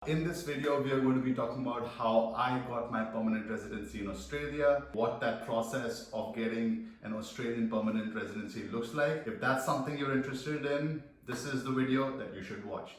In this video, we are going to be talking about how I got my permanent residency in Australia, what that process of getting an Australian permanent residency looks like. If that's something you're interested in, this is the video that you should watch.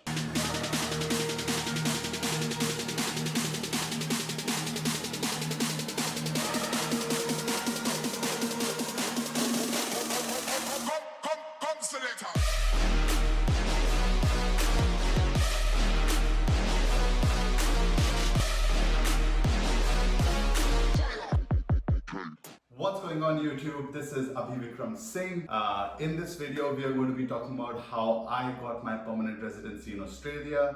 What's going on YouTube? This is Abhivikram Singh. In this video, we are going to be talking about how I got my permanent residency in Australia.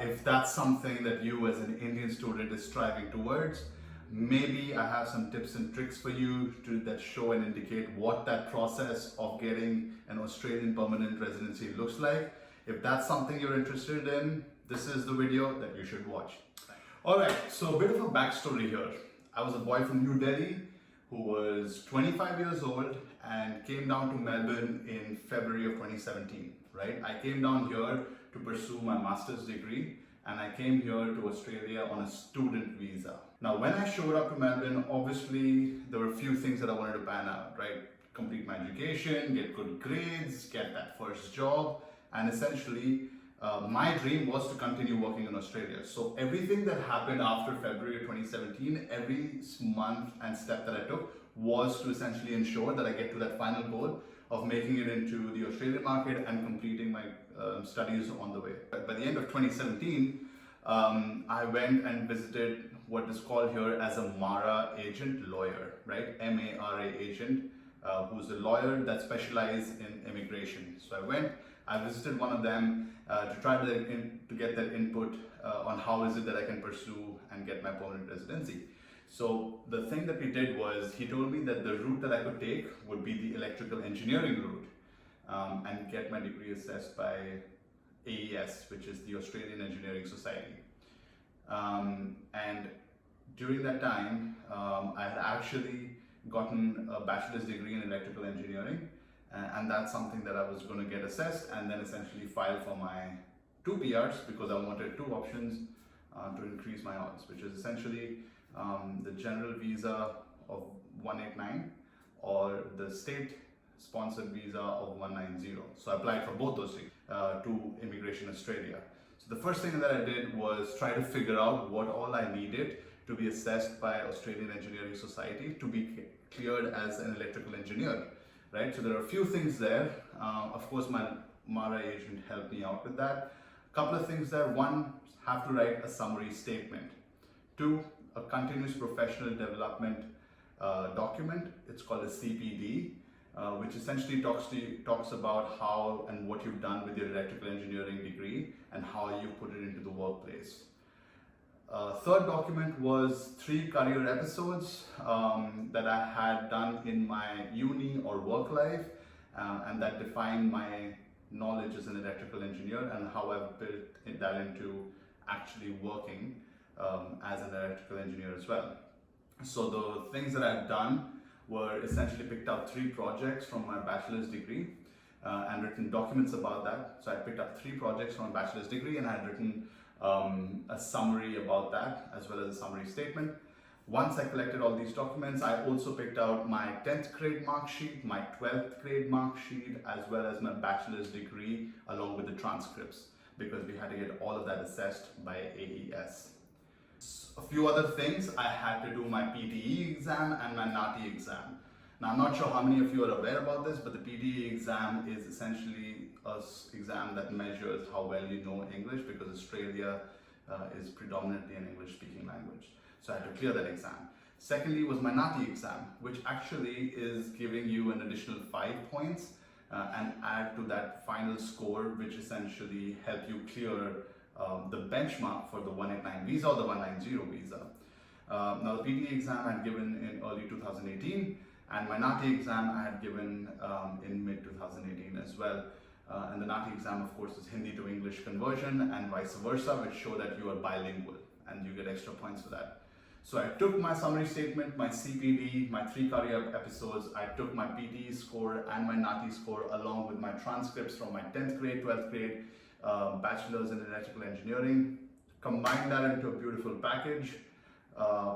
If that's something that you as an Indian student is striving towards, maybe I have some tips and tricks for you that show and indicate what that process of getting an Australian permanent residency looks like. If that's something you're interested in, this is the video that you should watch. Alright, so a bit of a backstory here. I was a boy from New Delhi who was 25 years old and came down to Melbourne in February of 2017, right? I came down here to pursue my master's degree and I came here to Australia on a student visa. Now, when I showed up to Melbourne, obviously there were a few things that I wanted to pan out, right? Complete my education, get good grades, get that first job, and essentially my dream was to continue working in Australia. So everything that happened after February 2017, every month and step that I took was to essentially ensure that I get to that final goal of making it into the Australian market and completing my studies on the way. By the end of 2017, I went and visited what is called here as a MARA agent lawyer, right? M-A-R-A agent, who's a lawyer that specializes in immigration. So I visited one of them to try to get their input on how is it that I can pursue and get my permanent residency. So the thing that we did was he told me that the route that I could take would be the electrical engineering route and get my degree assessed by AES, which is the Australian Engineering Society. And during that time, I had actually gotten a bachelor's degree in electrical engineering. And that's something that I was going to get assessed and then essentially file for my 2 PRs because I wanted 2 options to increase my odds, which is essentially the general visa of 189 or the state sponsored visa of 190. So I applied for both those things to Immigration Australia. So the first thing that I did was try to figure out what all I needed to be assessed by Australian Engineering Society to be cleared as an electrical engineer. Right, so there are a few things there. Of course, my MARA agent helped me out with that. A couple of things there. 1, have to write a summary statement. 2, a continuous professional development document. It's called a CPD, which essentially talks about how and what you've done with your electrical engineering degree and how you put it into the workplace. Third document was 3 career episodes that I had done in my uni or work life and that defined my knowledge as an electrical engineer and how I've built that into actually working as an electrical engineer as well. So the things that I've done were essentially picked up 3 projects from my bachelor's degree and written documents about that. So I picked up 3 projects from my bachelor's degree and I had written a summary about that as well as a summary statement. Once I collected all these documents, I also picked out my 10th grade mark sheet, my 12th grade mark sheet, as well as my bachelor's degree along with the transcripts because we had to get all of that assessed by AES. A few other things, I had to do my PTE exam and my NAATI exam. Now, I'm not sure how many of you are aware about this, but the PTE exam is essentially an exam that measures how well you know English because Australia is predominantly an English-speaking language. So I had to clear that exam. Secondly was my NAATI exam, which actually is giving you an additional 5 points and add to that final score, which essentially help you clear the benchmark for the 189 visa or the 190 visa. Now, the PTE exam I had given in early 2018. And my NAATI exam I had given in mid-2018 as well. And the NAATI exam, of course, is Hindi to English conversion and vice versa, which show that you are bilingual and you get extra points for that. So I took my summary statement, my CPD, my 3 career episodes, I took my PTE score and my NAATI score along with my transcripts from my 10th grade, 12th grade, bachelor's in electrical engineering, combined that into a beautiful package,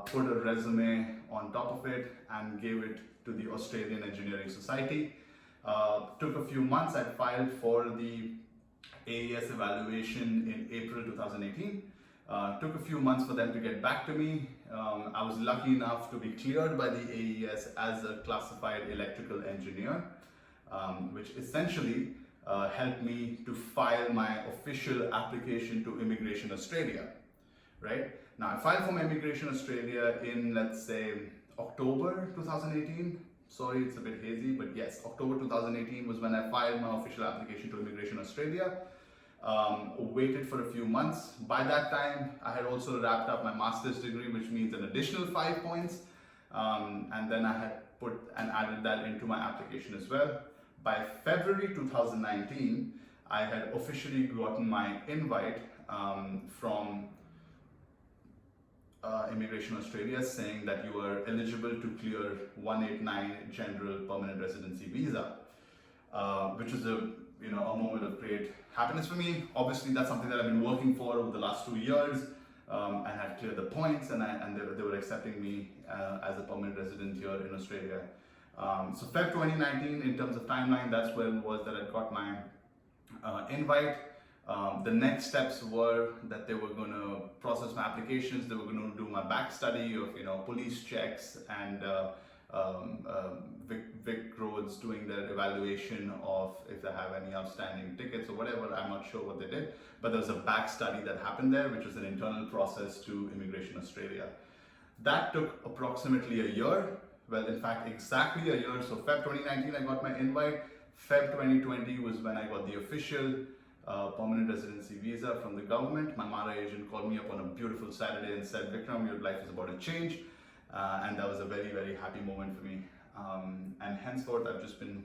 put a resume on top of it, and gave it to the Australian Engineering Society. Took a few months. I filed for the AES evaluation in April 2018. Took a few months for them to get back to me. I was lucky enough to be cleared by the AES as a classified electrical engineer, which essentially helped me to file my official application to Immigration Australia, right? Now, I filed for my Immigration Australia in, let's say, October 2018. Sorry, it's a bit hazy, but yes, October 2018 was when I filed my official application to Immigration Australia. Waited for a few months. By that time, I had also wrapped up my master's degree, which means an additional 5 points. And then I had put and added that into my application as well. By February 2019, I had officially gotten my invite from Immigration Australia saying that you are eligible to clear 189 General Permanent Residency Visa, which is a moment of great happiness for me. Obviously, that's something that I've been working for over the last 2 years. I had cleared the points, and they were accepting me as a permanent resident here in Australia. So Feb 2019, in terms of timeline, that's when it was that I got my invite. The next steps were that they were going to process my applications. They were going to do my back study of police checks and Vic Roads doing their evaluation of if they have any outstanding tickets or whatever. I'm not sure what they did, but there was a back study that happened there, which was an internal process to Immigration Australia. That took approximately a year. Well, in fact, exactly a year. So Feb 2019, I got my invite. Feb 2020 was when I got the official permanent residency visa from the government. My MARA agent called me up on a beautiful Saturday and said, Vikram, your life is about to change. And that was a very, very happy moment for me. And henceforth, I've just been,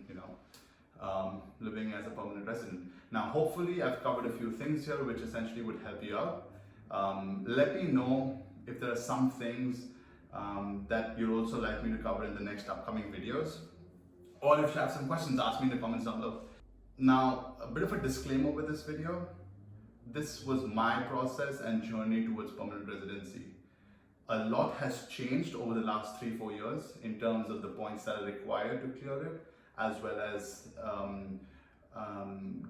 living as a permanent resident. Now, hopefully, I've covered a few things here, which essentially would help you out. Let me know if there are some things that you'd also like me to cover in the next upcoming videos. Or if you have some questions, ask me in the comments down below. Now, a bit of a disclaimer with this video. This was my process and journey towards permanent residency. A lot has changed over the last 3-4 years in terms of the points that are required to clear it, as well as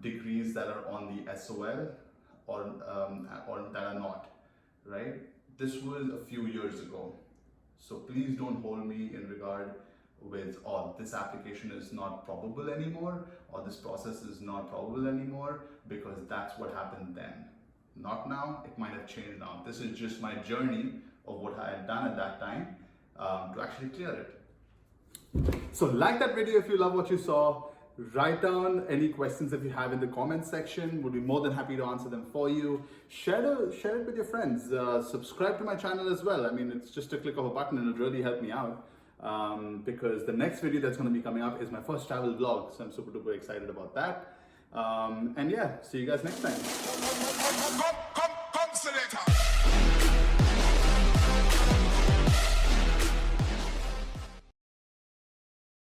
degrees that are on the SOL or that are not, right? This was a few years ago. So please don't hold me in regard with, oh, this application is not probable anymore, or this process is not probable anymore, because that's what happened then. Not now, it might have changed now. This is just my journey of what I had done at that time to actually clear it. So like that video if you love what you saw. Write down any questions if you have in the comments section. Would be more than happy to answer them for you. Share it with your friends. Subscribe to my channel as well. I mean, it's just a click of a button and it'll really help me out. Because the next video that's going to be coming up is my first travel vlog. So I'm super duper excited about that. And yeah, see you guys next time.